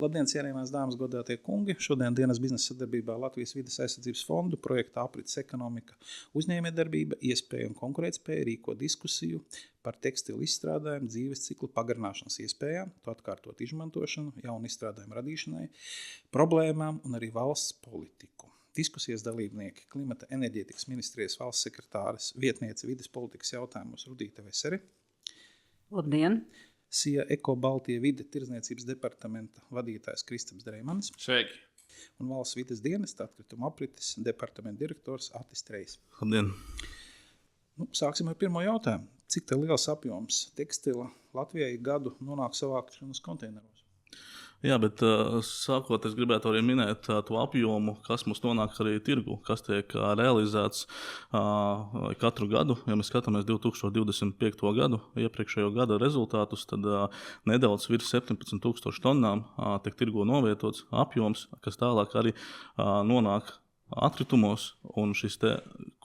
Labdien, cienījamās dāmas, godātie kungi! Šodien dienas biznesa sadarbībā Latvijas vides aizsardzības fondu projekta aprits ekonomika uzņēmējdarbība, iespēja un konkurētspēja rīko diskusiju par tekstilu izstrādājumu dzīves ciklu pagarināšanas iespējām, to atkārtot izmantošanu, jaunu izstrādājumu radīšanai, problēmām un arī valsts politiku. Diskusijas dalībnieki Klimata enerģētikas ministrijas valsts sekretāres vietniece vides politikas jautājumos Rudīte Vesere. Labdien! SIA Eko Baltija vide tirdzniecības departamenta vadītājs Kristaps Dreimanis. Sveiki! Un valsts vides dienesta atkrituma aprites departamenta direktors Atis Trejs. Labdien! Sāksim ar pirmo jautājumu. Cik te liels apjoms tekstila Latvijai gadu nonāk savākšanas konteineros? Jā, bet sākot, es gribētu arī minēt to apjomu, kas mums nonāk arī tirgu, kas tiek realizēts katru gadu. Ja mēs skatāmies 2025. gadu, iepriekšējo gada rezultātus, tad nedaudz virs 17,000 tonnām tiek tirgo novietots apjoms, kas tālāk arī nonāk atkritumos, un šis te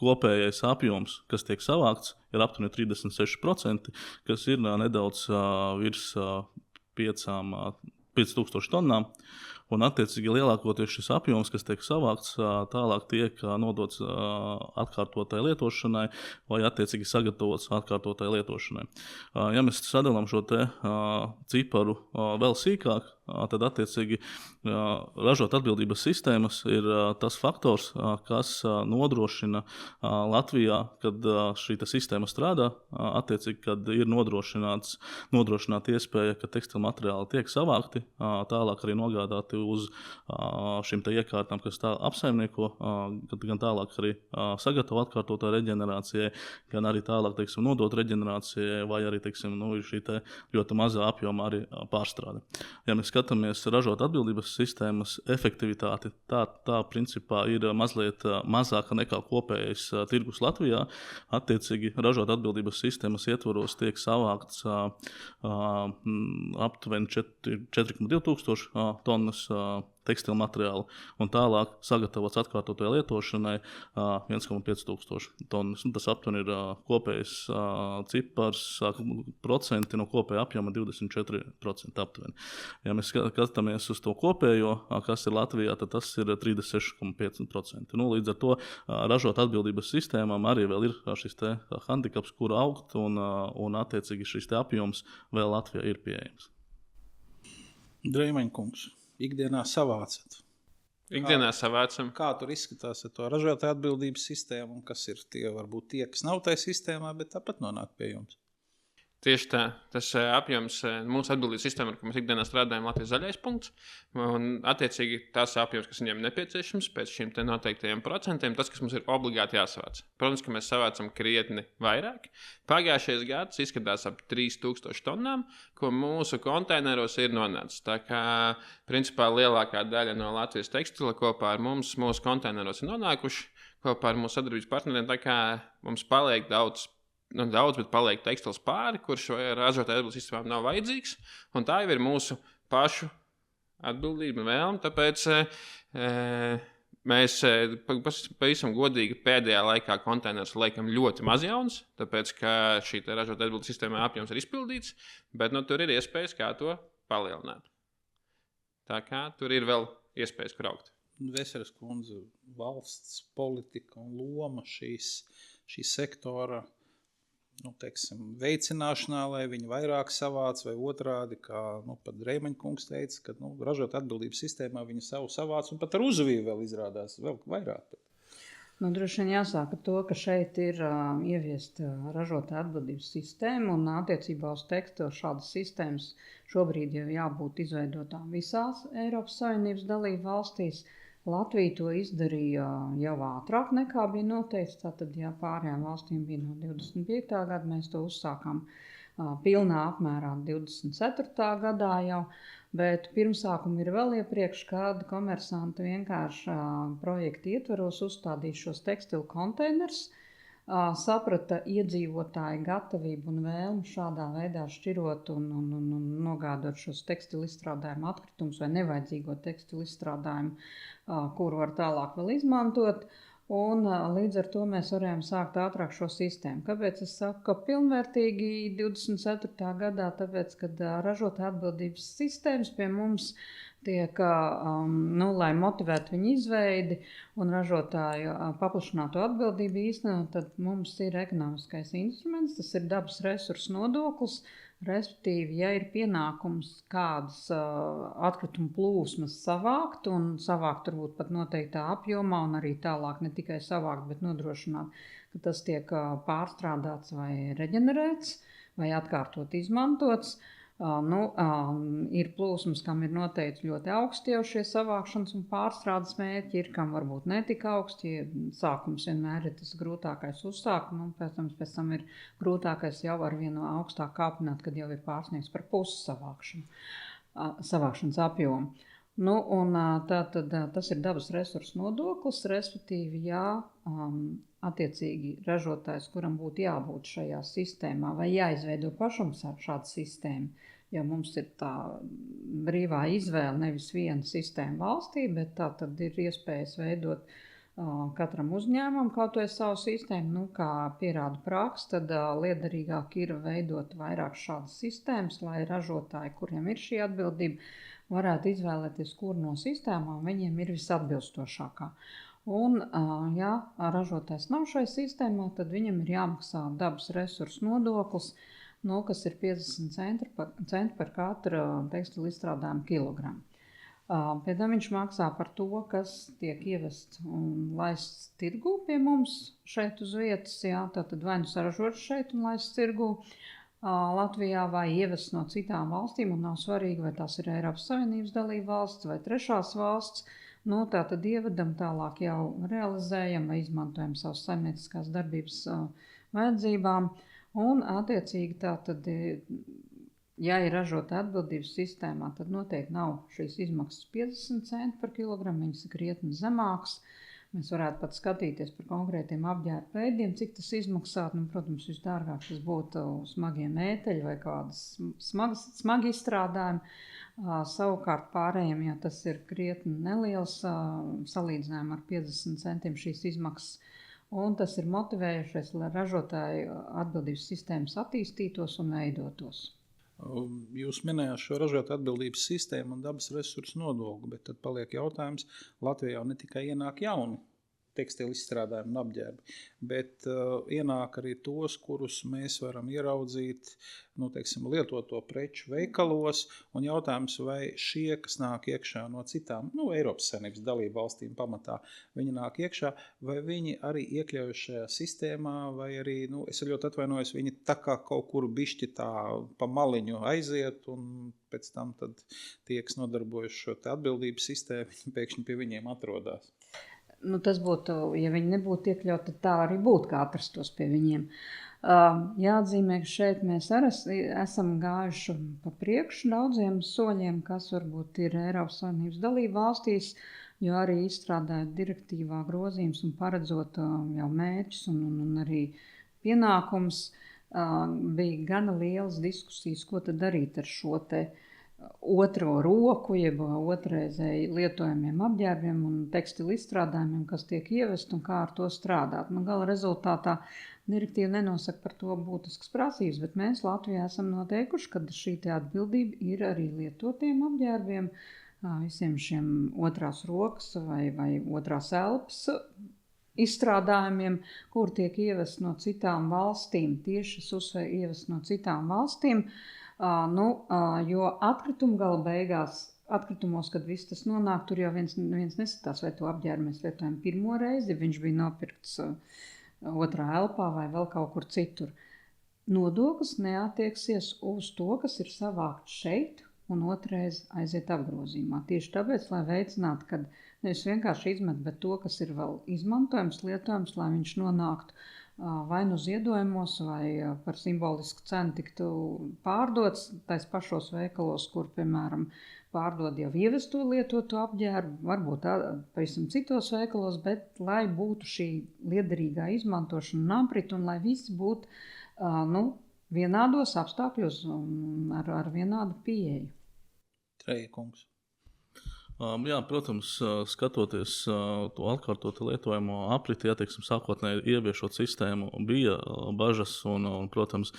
kopējais apjoms, kas tiek savākts, ir aptuveni 36%, kas ir nedaudz virs 5,000 tonnām, un attiecīgi lielākoties šis apjoms, kas tiek savākts, tālāk tiek nodots atkārtotai lietošanai vai attiecīgi sagatavots atkārtotai lietošanai. Ja mēs sadalām šo te ciparu vēl sīkāk, tad attiecīgi ražot atbildības sistēmas ir tas faktors, kas nodrošina Latvijā, kad šī sistēma strādā, attiecīgi, kad ir nodrošināta iespēja, ka tekstila materiāli tiek savākti, tālāk arī nogādāti uz šīm te iekārtām, kas tā apsaimnieko, gan tālāk arī sagatavo atkārtotā reģenerācijai, gan arī tālāk, teiksim, nodot reģenerācijai, vai arī, teiksim, šī te ļoti mazā apjoma arī pārstrāde. Ja mēs skatāmies ražot atbildības sistēmas efektivitāti, tā principā ir mazliet mazāka nekā kopējais tirgus Latvijā. Attiecīgi ražot atbildības sistēmas ietvaros tiek savākts aptuveni 4,2 tūkstoši tonnas tekstila materiālu, un tālāk sagatavots atkārtotai lietošanai 1,5 tūkstoši tonnas. Tas aptuveni ir kopējais cipars, procenti no kopēja apjoma 24% aptuveni. Ja mēs skatāmies uz to kopējo, kas ir Latvijā, tad tas ir 36,5%. Līdz ar to ražot atbildības sistēmām arī vēl ir šis te handikaps, kur augt, un attiecīgi šis te apjoms vēl Latvijā ir pieejams. Dreimaņkungs. Ikdienā savācat. Ikdienā savācam. Kā tur izskatās ar to ražotāju atbildības sistēmu, un kas ir varbūt tie, kas nav tajā sistēmā, bet tāpat nonāk pie jums? Tieši tā. Tas apjoms mūsu atbildības sistēma, ar ko mēs ikdienā strādājam, Latvijas zaļais punkts. Un attiecīgi tās apjoms, kas viņiem nepieciešams pēc šiem te noteiktajiem procentiem, tas, kas mums ir obligāti jāsavāc. Protams, ka mēs savācam krietni vairāk. Pagājušais gads izskatās ap 3,000 tonnām, ko mūsu konteineros ir nonācis. Tā kā, principā, lielākā daļa no Latvijas tekstila kopā ar mums mūsu konteineros ir nonākuši, kopā ar mūsu sadarbības partneriem, tā kā mums paliek daudz, bet paliek tekstils pāri, kurš ražotāju atbildības sistēmām nav vajadzīgs, un tā jau ir mūsu pašu atbildība vēlme, tāpēc mēs pavisam godīgi pēdējā laikā konteinerus liekam ļoti maz jauns, tāpēc, ka šī ražotāju atbildības sistēmā apjoms ir izpildīts, bet tur ir iespējas, kā to palielināt. Tā kā tur ir vēl iespējas, kur augt. Veseres kundze, valsts politika un loma šīs sektora veicināšanā, lai viņi vairāk savāc vai otrādi, kā pat Dreimaņkungs teica, ka ražot atbildības sistēmā viņi savu savāc un pat ar uzviju vēl izrādās vēl vairāk. Droši vien jāsāk ar to, ka šeit ir ieviesta ražotāju atbildības sistēma, un attiecībā uz tekstilu šādas sistēmas šobrīd jau jābūt izveidotām visās Eiropas Savienības dalību valstīs. Latvija to izdarīja jau ātrāk nekā bija noteikts, tātad, ja pārējām valstīm bija no 25. gada, mēs to uzsākām pilnā apmērā 24. gadā jau, bet pirmsākumi ir vēl iepriekš, kad komersanti vienkārši projekta ietvaros uzstādīja šos tekstilu konteinerus, saprata iedzīvotāju gatavību un vēlmi šādā veidā šķirot un nogādot šos tekstilu izstrādājumu atkritumus vai nevajadzīgo tekstilu izstrādājumu, kuru var tālāk vēl izmantot. Un līdz ar to mēs varējām sākt ātrāk šo sistēmu. Kāpēc es saku, ka pilnvērtīgi 24. gadā? Tāpēc, kad ražotāja atbildības sistēmas pie mums tiek, lai motivētu viņu izveidi un ražotāju paplašinātu atbildību īstenot, tad mums ir ekonomiskais instruments, tas ir dabas resursu nodoklis. Respektīvi, ja ir pienākums kādas atkritumu plūsmas savākt, un savākt varbūt pat noteiktā apjomā, un arī tālāk ne tikai savākt, bet nodrošināt, ka tas tiek pārstrādāts vai reģenerēts, vai atkārtot izmantots, ir plūsmas, kam ir noteikti ļoti augsti jau šie savākšanas un pārstrādes mērķi, ir kam varbūt netika augsti, ja sākums vienmēr ir tas grūtākais uzsākt, pēc tam ir grūtākais jau ar vienu augstāk kāpināt, kad jau ir pārsniegts par pusi savākšanas apjomu. Tātad tas ir dabas resursu nodoklis, respektīvi, attiecīgi ražotājs, kuram būtu jābūt šajā sistēmā vai jāizveido pašam šādu sistēmu, jo mums ir tā brīvā izvēle nevis viena sistēma valstī, bet tā tad ir iespējas veidot katram uzņēmumam kaut vai savu sistēmu. Kā pierāda praksa, tad liederīgāk ir veidot vairāk šādas sistēmas, lai ražotāji, kuriem ir šī atbildība, varētu izvēlēties, kur no sistēmām viņiem ir visatbilstošākā. Un, ja ražotājs nav šai sistēmā, tad viņam ir jāmaksā dabas resursu nodoklis, kas ir 50 centi par katru tekstilu izstrādājumu kilogramu. Pēc tam viņš maksā par to, kas tiek ievests un laists tirgū pie mums šeit uz vietas. Tātad vai nu saražots šeit un laists tirgū Latvijā vai ievests no citām valstīm, un nav svarīgi, vai tās ir Eiropas Savienības dalība valsts vai trešās valsts. Tātad ievedam, tālāk jau realizējam vai izmantojam savas saimnieciskās darbības vajadzībām. Un, attiecīgi, tātad, ja ir ražotāja atbildības sistēmā, tad noteikti nav šīs izmaksas 50 centi par kilogramu, viņas ir krietni zemākas. Mēs varētu pat skatīties par konkrētiem apģērba veidiem, cik tas izmaksātu. Protams, visdārgāk tas būtu smagie mēteļi vai kādas smagi izstrādājumi. Savukārt pārējiem, ja tas ir krietni neliels, salīdzinājumā ar 50 centiem šīs izmaksas, un tas ir motivējušais, lai ražotāju atbildības sistēmas attīstītos un veidotos. Jūs minējāt šo ražotāju atbildības sistēmu un dabas resursu nodokli, bet tad paliek jautājums, Latvijā ne tikai ienāk jauni tekstilu izstrādājumi un apģērbi, bet ienāk arī tos, kurus mēs varam ieraudzīt, lietoto preču veikalos, un jautājums, vai šie, kas nāk iekšā no citām, Eiropas Savienības dalību valstīm pamatā, viņi nāk iekšā, vai viņi arī iekļaujas šajā sistēmā, vai arī, es ļoti atvainojos, viņi tā kā kaut kur bišķi tā pa maliņu aiziet, un pēc tam tad tie, kas nodarbojas šo atbildības sistēmu, pēkšņi pie viņiem atrodās. Tas būtu, ja viņi nebūtu iekļauti, tad tā arī būtu, kā atrastos pie viņiem. Jāatzīmē, ka šeit mēs arī esam gājuši pa priekšu daudziem soļiem, kas varbūt ir Eiropas Savienības dalība valstīs, jo arī izstrādājot direktīvā grozījums un paredzot jau mērķus un arī pienākums, bija gana lielas diskusijas, ko tad darīt ar šo te otro roku, jeb otrreizēji lietojamiem apģērbiem un tekstilu izstrādājumiem, kas tiek ievest un kā ar to strādāt. Gala rezultātā direktīva nenosaka par to būtiskas prasības, bet mēs Latvijā esam noteikuši, ka šī atbildība ir arī lietotiem apģērbiem, visiem šiem otrās rokas vai otrās elpas izstrādājumiem, kur tiek ievest no citām valstīm, tieši ievest no citām valstīm. Jo atkritumu gala beigās, atkritumos, kad viss tas nonāk, tur jau viens neskatās, vai to apģērbu mēs lietojam pirmo reizi, ja viņš bija nopirkts otrā elpā vai vēl kaut kur citur. Nodoklis neattieksies uz to, kas ir savākts šeit un otrreiz aiziet apgrozījumā. Tieši tāpēc, lai veicinātu, kad nevis vienkārši izmet, bet to, kas ir vēl izmantojams, lietojams, lai viņš nonāktu vai nu ziedojumos, vai par simbolisku cenu tiktu pārdots tais pašos veikalos, kur, piemēram, pārdod jau ievesto lietotu apģērbu, varbūt pavisam citos veikalos, bet lai būtu šī liederīgā izmantošana un aprit, un lai visi būtu vienādos apstākļos un ar vienādu pieeju. Treja kungs. Jā, protams, skatoties to atkārtotu lietojamo apriti, teiksim, sākotnēji ieviešot sistēmu, bija bažas un protams,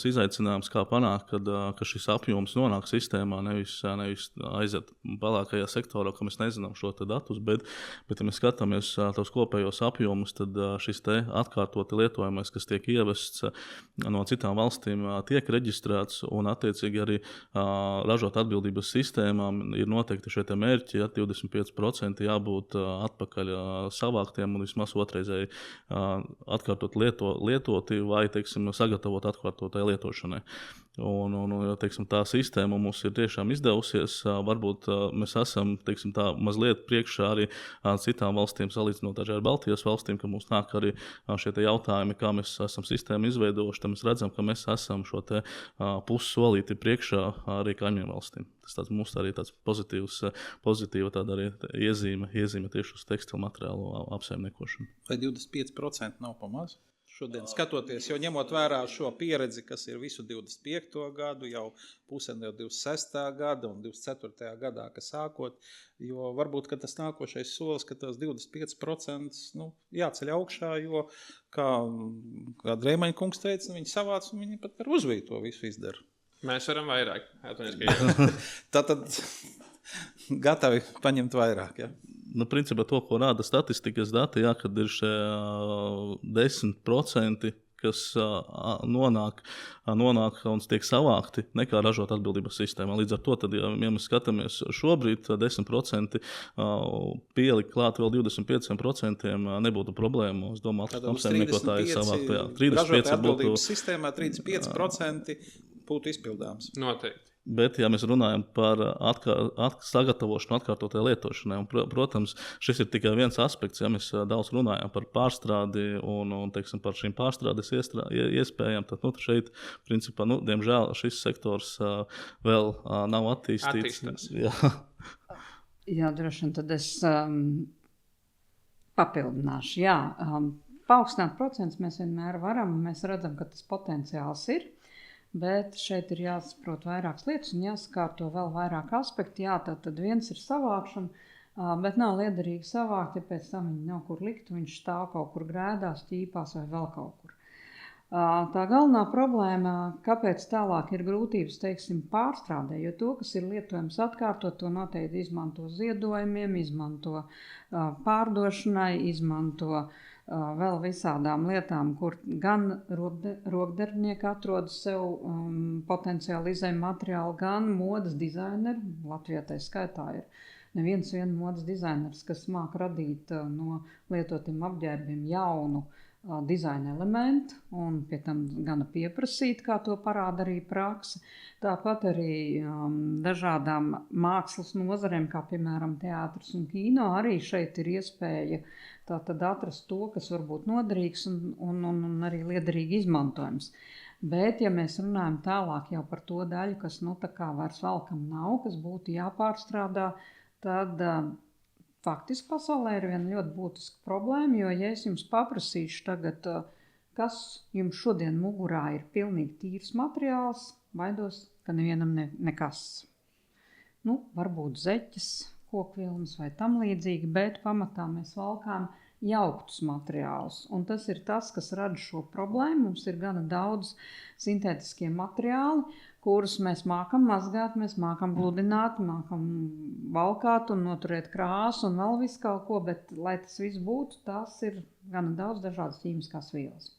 izaicinājums, kā panākt, ka šis apjoms nonāk sistēmā, nevis aiziet pelēkajā sektorā, ka mēs nezinām šo te datus, bet ja mēs skatāmies tos kopējos apjomus, tad šis te atkārtoti lietojamais, kas tiek ievests no citām valstīm, tiek reģistrēts un attiecīgi arī ražot atbildības sistēmām ir noteikti šie mērķi, ja 25% jābūt atpakaļ savāktiem un vismaz otrreizēji atkārtot lietoti vai, teiksim, sagatavot atkārtotai lietošanai. Un teiksim, tā sistēma mums ir tiešām izdevusies. Varbūt mēs esam, teiksim, tā mazliet priekšā arī citām valstīm, salīdzinot ar Baltijas valstīm, ka mums nāk arī šie te jautājumi, kā mēs esam sistēmu izveidojuši, tad mēs redzam, ka mēs esam šo te pussolīti priekšā arī kaimiņu valstīm. Tas mums arī tāds pozitīva tāda arī iezīme tieši uz tekstilu materiālu apsaimniekošanu. Vai 25% nav pamaz? Šodien skatoties, jau ņemot vērā šo pieredzi, kas ir visu 25. gadu, jau pusi no 26. gada un 24. gadā, kas sākot, jo varbūt, ka tas nākošais solis, ka tos 25% jāceļ augšā, jo, kā Dreimaņa kungs teica, viņi savāc un viņi pat ar uzviju to visu izdara. Mēs varam vairāk. Tātad gatavi paņemt vairāk, ja? Principā to, ko rāda statistikas dati, kad ir šie 10%, kas nonāk un tiek savākti nekā ražot atbildības sistēmā. Līdz ar to, tad, ja mēs skatāmies šobrīd, 10% pielikt klāt vēl 25% nebūtu problēma. Es domāju, ka apsaimniekotāji savākt. 35% ražot atbildības sistēmā 35% būtu izpildāms. Noteikti. Bet, ja mēs runājam par sagatavošanu atkārtotai lietošanai, un, protams, šis ir tikai viens aspekts, ja mēs daudz runājam par pārstrādi un teiksim, par šīm pārstrādes iespējām, tad šeit, principā, diemžēl šis sektors vēl nav attīstīts. Jā, droši vien, tad es papildināšu. Jā, paaugstināt procents mēs vienmēr varam, mēs redzam, ka tas potenciāls ir. Bet šeit ir jāsaprot vairākas lietas un jāsakārto vēl vairāk aspekti. Jā, tad viens ir savākšana, bet nav liederīgi savākt, ja pēc tam viņi nav kur likt, viņš stāv kaut kur grēdās, ķīpās vai vēl kaut kur. Tā galvenā problēma, kāpēc tālāk ir grūtības, teiksim, pārstrādē, jo to, kas ir lietojams atkārtot, to noteikti izmanto ziedojumiem, izmanto pārdošanai, izmanto vēl visādām lietām, kur gan rokdarbinieki atrod sev potenciāli izēju materiālu, gan modes dizaineri. Latvijā tā skaitā ir neviens modes dizainers, kas māk radīt no lietotiem apģērbiem jaunu dizaina elementu un pie tam gana pieprasīt, kā to parāda arī prakse. Tāpat arī dažādām mākslas nozarēm, kā piemēram teātris un kino, arī šeit ir iespēja tātad atrast to, kas varbūt noderīgs un arī liederīgi izmantojams. Bet, ja mēs runājam tālāk jau par to daļu, kas tā kā vairs valkam nav, kas būtu jāpārstrādā, tad faktiski pasaulē ir viena ļoti būtiska problēma, jo, ja es jums paprasīšu tagad, kas jums šodien mugurā ir pilnīgi tīrs materiāls, baidos, ka nevienam nekas. Varbūt zeķes, kokvilnas vai tam līdzīgi, bet pamatā mēs valkām jauktus materiālus. Un tas ir tas, kas rada šo problēmu. Mums ir gana daudz sintētiskie materiāli, kurus mēs mākam mazgāt, mēs mākam gludināt, mākam valkāt un noturēt krāsu un vēl visu kaut ko, bet, lai tas viss būtu, tās ir gana daudz dažādas ķīmiskās vielas.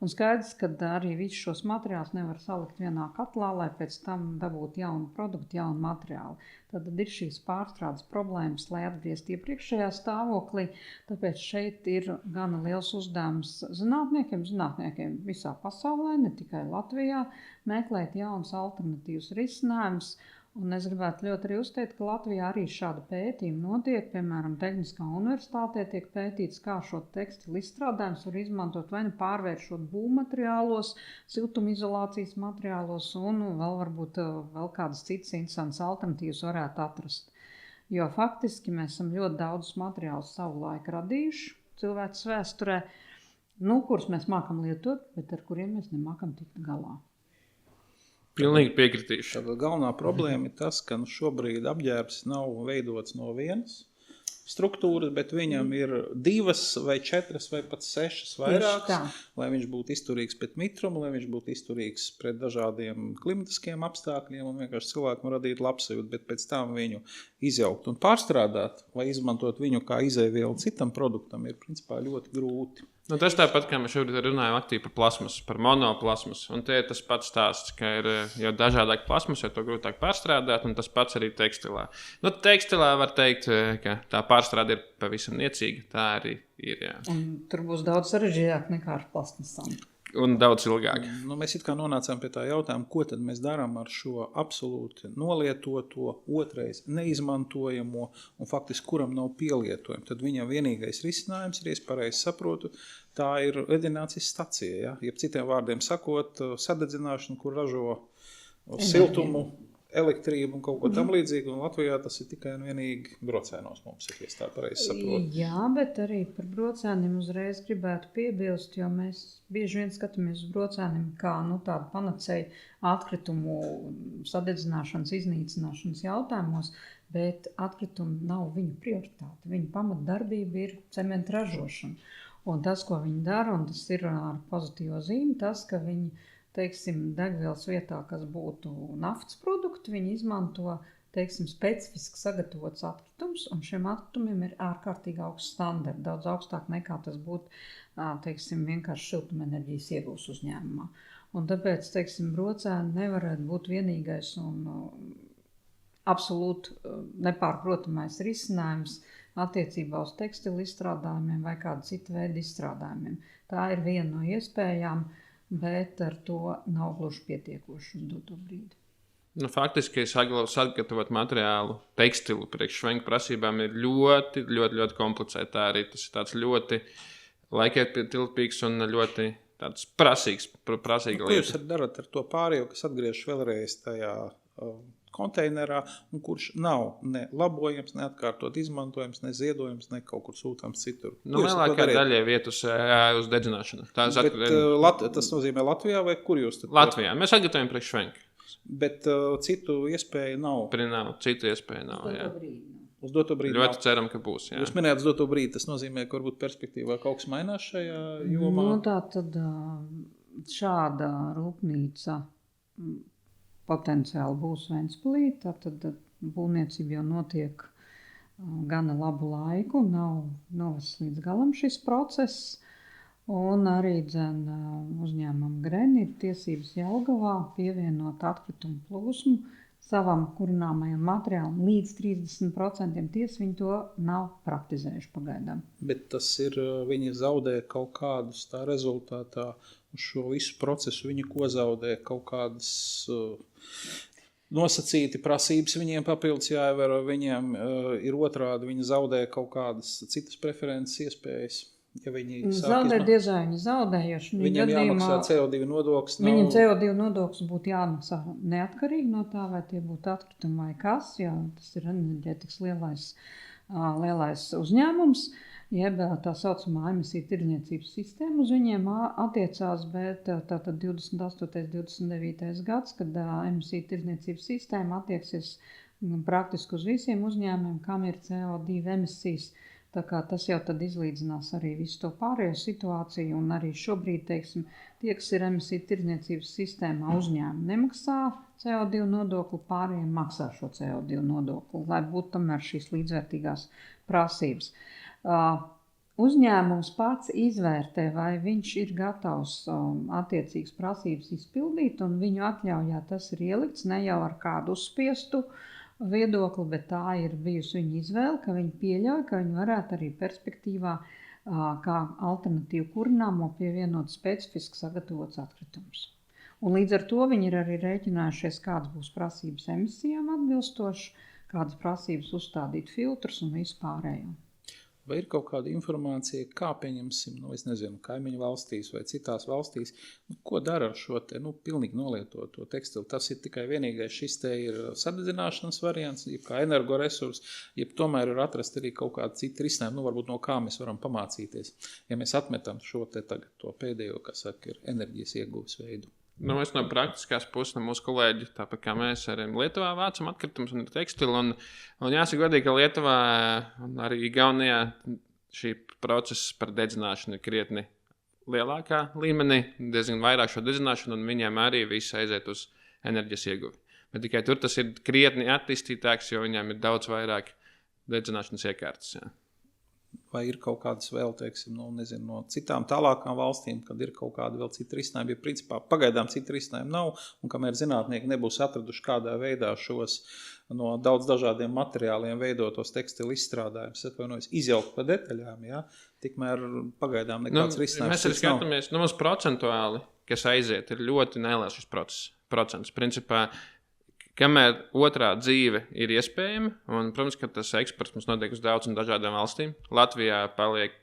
Un skaidrs, ka arī visus šos materiālus nevar salikt vienā katlā, lai pēc tam dabūtu jaunu produktu, jaunu materiālu. Tad ir šīs pārstrādes problēmas, lai atgrieztu iepriekšējā stāvoklī. Tāpēc šeit ir gana liels uzdevums zinātniekiem visā pasaulē, ne tikai Latvijā, meklēt jaunas alternatīvas risinājumus. Un es gribētu ļoti arī uzteikt, ka Latvijā arī šāda pētījuma notiek. Piemēram, Tehniskā universitātē tiek pētīts, kā šo tekstilu izstrādājumus var izmantot vai pārvēršot būvmateriālos, siltumizolācijas materiālos un vēl varbūt vēl kādas citas interesantas alternatīvas varētu atrast. Jo faktiski mēs esam ļoti daudz materiālus savu laiku radījuši cilvēces vēsturē, kurus mēs mākam lietot, bet ar kuriem mēs nemākam tikt galā. Pilnīgi piekritīšu. Tad galvenā problēma ir tas, ka šobrīd apģērbs nav veidots no vienas struktūras, bet viņam ir 2 vai 4 vai pat 6 vairākas, lai viņš būtu izturīgs pret mitrumu, lai viņš būtu izturīgs pret dažādiem klimatiskiem apstākļiem un vienkārši cilvēkam radīt labsajūtu, bet pēc tam viņu izjaukt un pārstrādāt vai izmantot viņu kā izēvielu citam produktam ir principā ļoti grūti. Nu, tas tāpat, kā mēs šobrīd runājam aktīvi par plasmasu, par monoplasmasu. Un tie ir tas pats stāsts, ka ir jau dažādāk plasmas, jo to grūtāk pārstrādāt, un tas pats arī tekstilā. Nu, tekstilā var teikt, ka tā pārstrāde ir pavisam niecīga. Tā arī ir, jā. Un tur būs daudz sarežģītāk nekā ar plasmasām. Un daudz ilgāk. Nu, mēs it kā nonācām pie tā jautājuma, ko tad mēs darām ar šo absolūti nolietoto, otrais neizmantojamo un faktiski kuram nav pielietojumi. Tad viņam vienīgais risinājums ir, ja es pareizi saprotu, tā ir redinācijas stacija. Ja? Jeb citiem vārdiem sakot, sadedzināšana, kur ražo siltumu, elektrību un kaut ko tam līdzīgu, un Latvijā tas ir tikai un vienīgi brocēnos mums, ja tā pareizi saprotu. Jā, bet arī par brocēniem uzreiz gribētu piebilst, jo mēs bieži vien skatāmies uz brocēniem kā tādu panacēju atkritumu sadedzināšanas, iznīcināšanas jautājumos, bet atkritumi nav viņu prioritāte. Viņu pamatdarbība ir cementa ražošana. Un tas, ko viņi dara, un tas ir ar pozitīvo zīmi, tas, ka viņi degvielas vietā, kas būtu naftas produkti, viņi izmanto, specifiski sagatavots atkritumus, un šiem atkritumiem ir ārkārtīgi augsts standarts, daudz augstāk nekā tas būtu, vienkārši siltumenerģijas iegūs uzņēmumā. Un tāpēc, brocēni nevarētu būt vienīgais un absolūti nepārprotamais risinājums attiecībā uz tekstilu izstrādājumiem vai kādu citu veidu izstrādājumiem. Tā ir viena no iespējām, bet ar to nav gluži pietiekoši uz doto brīdi. Nu, faktiski, sagatavot materiālu tekstilu priekš švenku prasībām ir ļoti, ļoti, ļoti komplicēti. Tā arī tas ir tāds ļoti laikietilpīgs un ļoti tāds prasīga lieta. Ko jūs darat ar to pārējo, kas atgriežas vēlreiz tajā konteinerā, un kurš nav ne labojams, ne atkārtot izmantojams, ne ziedojams, ne kaut kur sūtāms citur? Nu, lielākā daļa viet uz dedzināšanu. Tas nozīmē Latvijā vai kur jūs tad? Latvijā. Mēs sagatavojam priekš švenku. Bet citu iespēju nav? Citu iespēju nav, jā. Uz doto brīdi ļoti ceram, ka būs, jā. Jūs minējāt uz doto brīdi, tas nozīmē, ka varbūt perspektīvā kaut kas mainās šajā jomā? Nu, tā tad šāda rūpnīca potenciāli būs Ventspilī, tad būvniecība jau notiek gana labu laiku, nav novests līdz galam šis process, un arī uzņēmumam Gren ir tiesības Jelgavā pievienot atkritumu plūsmu savam kurināmajam materiālam līdz 30%. Tiesa viņi to nav praktizējuši pagaidām. Bet tas ir, viņi zaudē kaut kādus tā rezultātā šo visu procesu, viņi ko zaudē kaut kādas nosacīti prasības viņiem papildus jāievēro, viņiem ir otrādi, viņi zaudē kaut kādas citas preferences iespējas. Ja viņi zaudē diezai viņi zaudējuši. Viņam jāmaksā CO2 nodoklis. Viņam CO2 nodoklis būtu jāmaksā neatkarīgi no tā, vai tie būtu atkritumi vai kas, jo tas ir enerģētikas lielais uzņēmums. Jeb tā saucamā emisiju tirdzniecības sistēma uz viņiem attiecās, bet tātad 28. 29. gads, kad emisiju tirdzniecības sistēma attieksies praktiski uz visiem uzņēmumiem, kam ir CO2 emisijas. Tā kā tas jau tad izlīdzinās arī visu to pārējo situāciju, un arī šobrīd, tie, kas ir emisiju tirdzniecības sistēmā uzņēmumi, nemaksā CO2 nodokli, pārējiem maksā šo CO2 nodokli, lai būtu tomēr šīs līdzvērtīgās prasības. Uzņēmums pats izvērtē, vai viņš ir gatavs attiecīgas prasības izpildīt, un viņu atļaujā tas ir ielikts ne jau ar kādu uzspiestu viedokli, bet tā ir bijusi viņa izvēle, ka viņi pieļauj, ka viņi varētu arī perspektīvā kā alternatīvu kurināmo pievienot specifiski sagatavots atkritumus. Un līdz ar to viņi ir arī rēķinājušies, kādas būs prasības emisijām atbilstoši, kādas prasības uzstādīt filtrus un visu pārējo. Vai ir kaut kāda informācija, kā pieņemsim, kaimiņu valstīs vai citās valstīs, ko dara ar šo pilnīgi nolietoto tekstilu? Tas ir tikai vienīgais, šis te ir sadedzināšanas variants, jeb kā energoresurs, jeb tomēr ir atrast arī kaut kāda cita risinājuma, varbūt no kā mēs varam pamācīties, ja mēs atmetam šo te tagad to pēdējo, kas saka, ir enerģijas ieguves veidu. Nu, es no praktiskās puses, no mūsu kolēģi, tāpat kā mēs arī Lietuvā vācam atkritumus un tekstilu. Un jāsaka godīgi, ka Lietuvā un arī Igaunijā šī process par dedzināšanu ir krietni lielākā līmenī, diezgan vairāk šo dedzināšanu, un viņiem arī viss aiziet uz enerģijas ieguvi. Bet tikai tur tas ir krietni attīstītāks, jo viņiem ir daudz vairāk dedzināšanas iekārtas. Jā. Vai ir kaut kādas vēl, teiksim, no citām tālākām valstīm, kad ir kaut kāda vēl cita risinājuma, jo principā pagaidām cita risinājuma nav, un kamēr zinātnieki nebūs atraduši kādā veidā šos no daudz dažādiem materiāliem veidotos tekstilu izstrādājumus, izjaukt pa detaļām, ja? Tikmēr pagaidām nekāds risinājums. Mēs arī skatāmies, mums procentuāli, kas aiziet, ir ļoti neliels šis procents. Principā, kamēr otrā dzīve ir iespējama, un, protams, ka tas eksports mums notiek uz daudz un dažādām valstīm. Latvijā paliek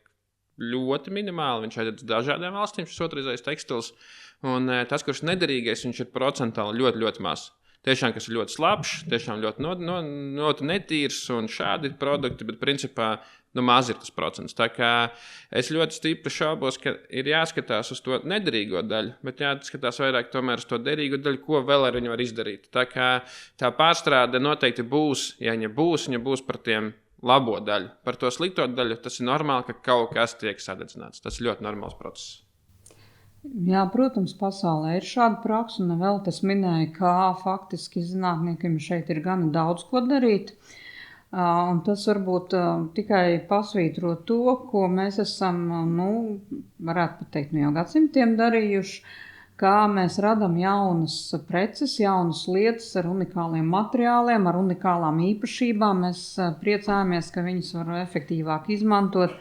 ļoti minimāli, viņš aiziet uz dažādām valstīm, šis otrreizējais tekstils, un tas, kurš nederīgais, viņš ir procentuāli ļoti, ļoti maz. Tiešām, kas ir ļoti slabs, tiešām ļoti netīrs un šādi produkti, bet principā maz ir tas procents. Tā kā es ļoti stipri šaubos, ka ir jāskatās uz to nederīgo daļu, bet jāskatās vairāk tomēr uz to derīgo daļu, ko vēl ar viņu var izdarīt. Tā kā tā pārstrāde noteikti būs, ja viņa būs par tiem labo daļu. Par to slikto daļu tas ir normāli, ka kaut kas tiek sadedzināts. Tas ir ļoti normāls process. Jā, protams, pasaulē ir šāda praksa, un vēl tas minēja, kā faktiski zinātniekiem šeit ir gana daudz ko darīt. Un tas varbūt tikai pasvītro to, ko mēs esam, varētu pat teikt, jau gadsimtiem darījuši, kā mēs radam jaunas preces, jaunas lietas ar unikāliem materiāliem, ar unikālām īpašībām. Mēs priecājamies, ka viņas var efektīvāk izmantot,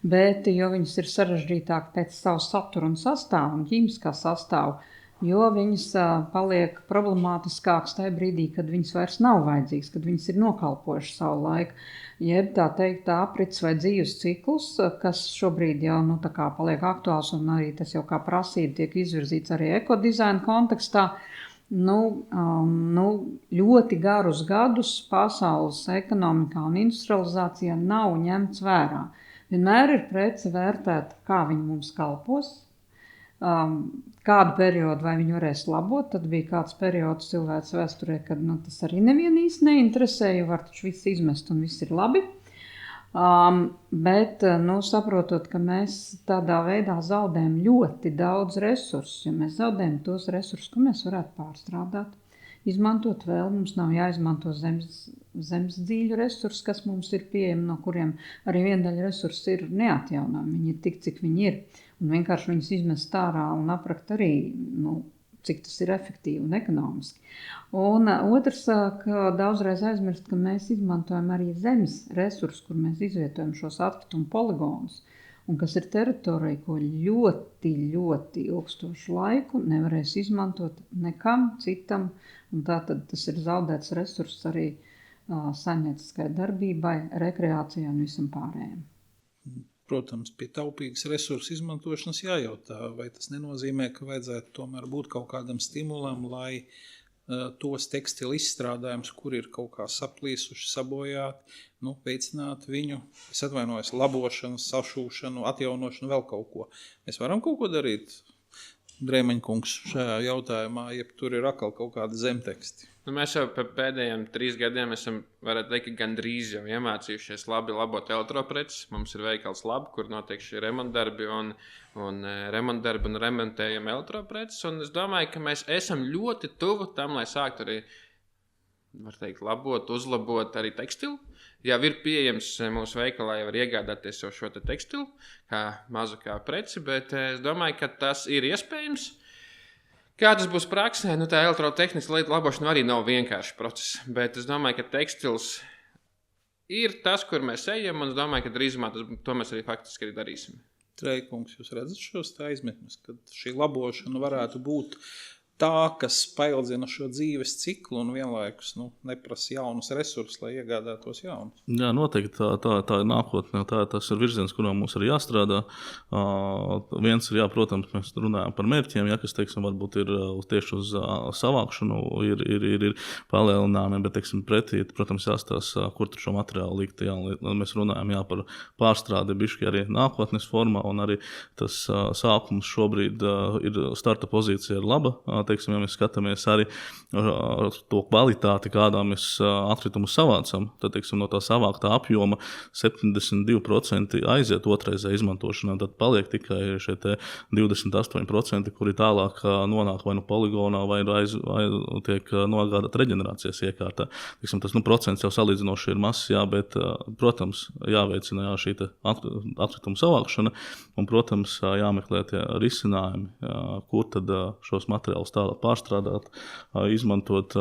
bet jo viņas ir sarežģītāk pēc savu saturu un sastāvu un ķīmiskā sastāvu, jo viņas paliek problemātiskākas tajā brīdī, kad viņas vairs nav vajadzīgas, kad viņas ir nokalpojušas savu laiku. Jeb tā teikt, aprits vai dzīves ciklus, kas šobrīd jau tā kā paliek aktuāls un arī tas jau kā prasība tiek izvirzīts arī ekodizaina kontekstā. Ļoti garus gadus pasaules ekonomikā un industrializācijā nav ņemts vērā. Vienmēr ir prece vērtēta, kā viņi mums kalpos, kādu periodu vai viņi varēs labot. Tad bija kāds periods cilvēks vēsturē, kad tas arī nevienu īsti neinteresē, jo var taču viss izmest un viss ir labi. Bet saprotot, ka mēs tādā veidā zaudējam ļoti daudz resursus, jo mēs zaudējam tos resursus, ko mēs varētu pārstrādāt, izmantot vēl. Mums nav jāizmanto zemes dzīļu resursi, kas mums ir pieejami, no kuriem arī viena daļa resursi ir neatjaunami. Viņi ir tik, cik viņi ir. Un vienkārši viņus izmest ārā un aprakt arī, cik tas ir efektīvi un ekonomiski. Un otrs, ka daudzreiz aizmirst, ka mēs izmantojam arī zemes resursus, kur mēs izvietojam šos atkritumu poligonus, un kas ir teritorija, ko ļoti, ļoti ilgstošu laiku nevarēs izmantot nekam citam, un tātad tas ir zaudēts resurss arī saimnieciskai darbībai, rekreācijai un visam pārējiem. Protams, pie taupīgas resursu izmantošanas jājautā, vai tas nenozīmē, ka vajadzētu tomēr būt kaut kādam stimulam, lai tos tekstilu izstrādājumus, kur ir kaut kā saplīsuši, sabojāti, veicināt viņu, es atvainojos, labošanu, sašūšanu, atjaunošanu, vēl kaut ko. Mēs varam kaut ko darīt, Dreimaņkungs, šajā jautājumā, ja tur ir atkal kaut kādi zemteksti? Mēs jau pēdējiem 3 gadiem esam, varētu teikt, gandrīz jau iemācījušies labi labot elektropreces. Mums ir veikals Lab, kur notiek šie remontdarbi un remontējam elektropreces. Un es domāju, ka mēs esam ļoti tuvu tam, lai sāktu arī, var teikt, labot, uzlabot arī tekstilu. Jau ir pieejams mūsu veikalā, jau var iegādāties jau šo te tekstilu, kā mazu kā preci, bet es domāju, ka tas ir iespējams. Kā tas būs praksē, tā elektrotehniska labošana arī nav vienkāršs process, bet es domāju, ka tekstils ir tas, kur mēs ejam, un es domāju, ka drīzumā to mēs arī faktiski arī darīsim. Dreikungs, jūs redzat šos aizmetnes, kad šī labošana varētu būt tā, kas paildzina šo dzīves ciklu un vienlaikus neprasa jaunus resursus, lai iegādātos jaunus. Jā, noteikti tā ir nākotne. Tas ir virziens, kurā mums arī jāstrādā. Viens ir, protams, mēs runājam par mērķiem, kas, teiksim, varbūt ir tieši uz savākšanu, ir palielinājumi, bet, teiksim, pretī, protams, jāstāsta, kur tur šo materiālu likt. Mēs runājam par pārstrādi bišķi arī nākotnes formā, un arī tas sākums šobrīd ir starta pozīcija ir laba. Teiksim, ja mēs skatāmies arī to kvalitāti, kādā mēs atkritumus savācam, tad, teiksim, no tā savāktā apjoma 72% aiziet otrreizē izmantošanā, tad paliek tikai šie 28%, kuri tālāk nonāk vai poligonā, vai tiek nogādāt reģenerācijas iekārtā. Teiksim, tas procents jau salīdzinoši ir mazs, bet, protams, jāveicina šī atkritumu savākšana, un, protams, jāmeklē tie risinājumi, kur tad šos materiālus tālāk pārstrādāt, izmantot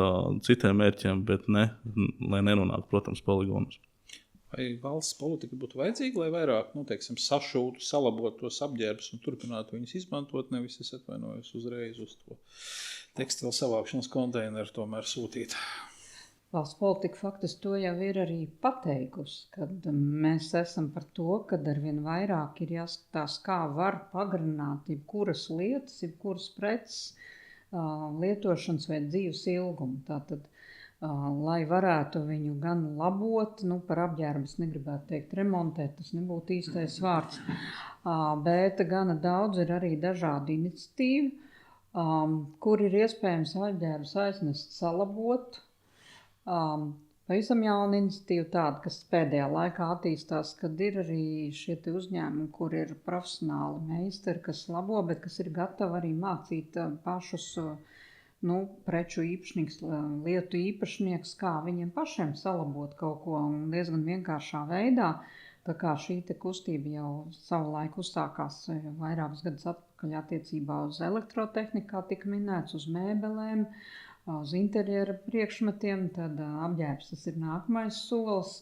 citiem mērķiem, bet lai nenonāk, protams, poligonus. Vai valsts politika būtu vajadzīga, lai vairāk, sašūtu, salabotu tos apģērbus un turpinātu viņus izmantot, nevis es atvainojos uzreiz uz to tekstilu savākšanas konteineru tomēr sūtīt? Valsts politika faktiski to jau ir arī pateikusi, kad mēs esam par to, ka arvien vairāk ir jāskatās, kā var pagarināt jebkuras lietas, jebkuras preces lietošanas vai dzīves ilgumu. Tātad, lai varētu viņu gan labot, par apģērbu es negribētu teikt remontēt, tas nebūtu īstais vārds, bet gana daudz ir arī dažādi iniciatīvi, kur ir iespējams apģērbus aiznest salabot. Pavisam jauna iniciatīva tāda, kas pēdējā laikā attīstās, kad ir arī šie uzņēmumi, kur ir profesionāli meistari, kas labo, bet kas ir gatavi arī mācīt pašus preču īpašnieks, lietu īpašnieks, kā viņiem pašiem salabot kaut ko diezgan vienkāršā veidā. Tā kā šī kustība jau savu laiku uzsākās vairākus gadus atpakaļ attiecībā uz elektrotehniku, kā tika minēts, uz mēbelēm, uz interjera priekšmetiem, tad apģērbs tas ir nākamais solis.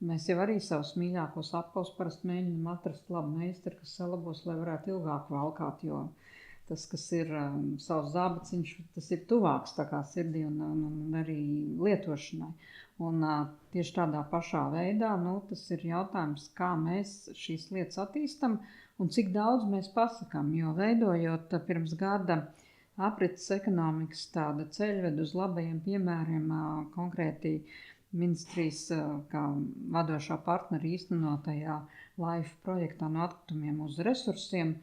Mēs jau arī savus mīļākos apavus parasti mēģinām atrast labu meistaru, kas salabos, lai varētu ilgāk valkāt, jo tas, kas ir savs zābaciņš, tas ir tuvāks tā kā sirdī un arī lietošanai. Un tieši tādā pašā veidā, tas ir jautājums, kā mēs šīs lietas attīstam un cik daudz mēs pasakām, jo veidojot pirms gada aprits ekonomikas tāda ceļved uz labajiem piemēriem, konkrēti ministrijas kā vadošā partneri īstenotajā LIFE projektā no atkritumiem uz resursiem.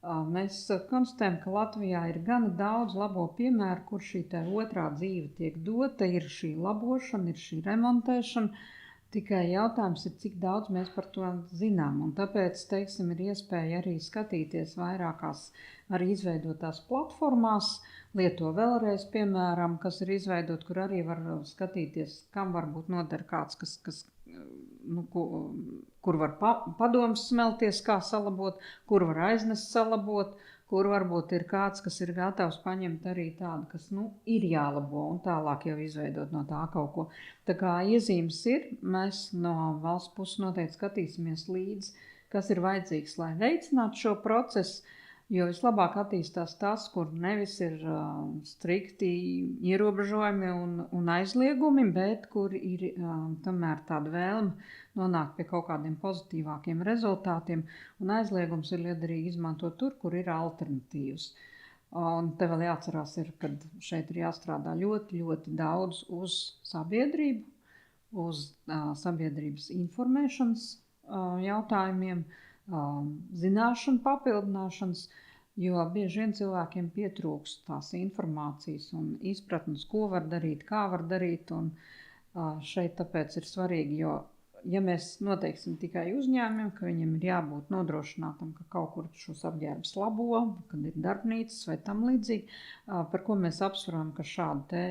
Mēs konstatējam, ka Latvijā ir gana daudz labo piemēru, kur šī otrā dzīve tiek dota, ir šī labošana, ir šī remontēšana. Tikai jautājums ir, cik daudz mēs par to zinām. Un tāpēc, teiksim, ir iespēja arī skatīties vairākās arī izveidotās platformās, Lieto vēlreiz, piemēram, kas ir izveidot, kur arī var skatīties, kam varbūt noder kāds, kur var padoms smelties, kā salabot, kur var aiznest salabot, kur varbūt ir kāds, kas ir gatavs paņemt arī tādu, kas ir jālabo un tālāk jau izveidot no tā kaut ko. Tā kā iezīmes ir, mēs no valsts puses noteikti skatīsimies līdzi, kas ir vajadzīgs, lai veicinātu šo procesu, jo vislabāk attīstās tas, kur nevis ir strikti ierobežojumi un aizliegumi, bet kur ir tomēr tāda vēlme nonākt pie kaut kādiem pozitīvākiem rezultātiem, un aizliegums ir liederīgi izmantot tur, kur ir alternatīvas. Un te vēl jāatcerās, ka šeit ir jāstrādā ļoti, ļoti daudz uz sabiedrību, uz sabiedrības informēšanas jautājumiem, zināšanu papildināšanas, jo bieži vien cilvēkiem pietrūkst tās informācijas un izpratnes, ko var darīt, kā var darīt, un šeit tāpēc ir svarīgi, jo ja mēs noteiksim tikai uzņēmumiem, ka viņam ir jābūt nodrošinātam, ka kaut kur šos apģērbus labo, kad ir darbnīcas vai tam līdzīgi, par ko mēs apsveram, ka šāda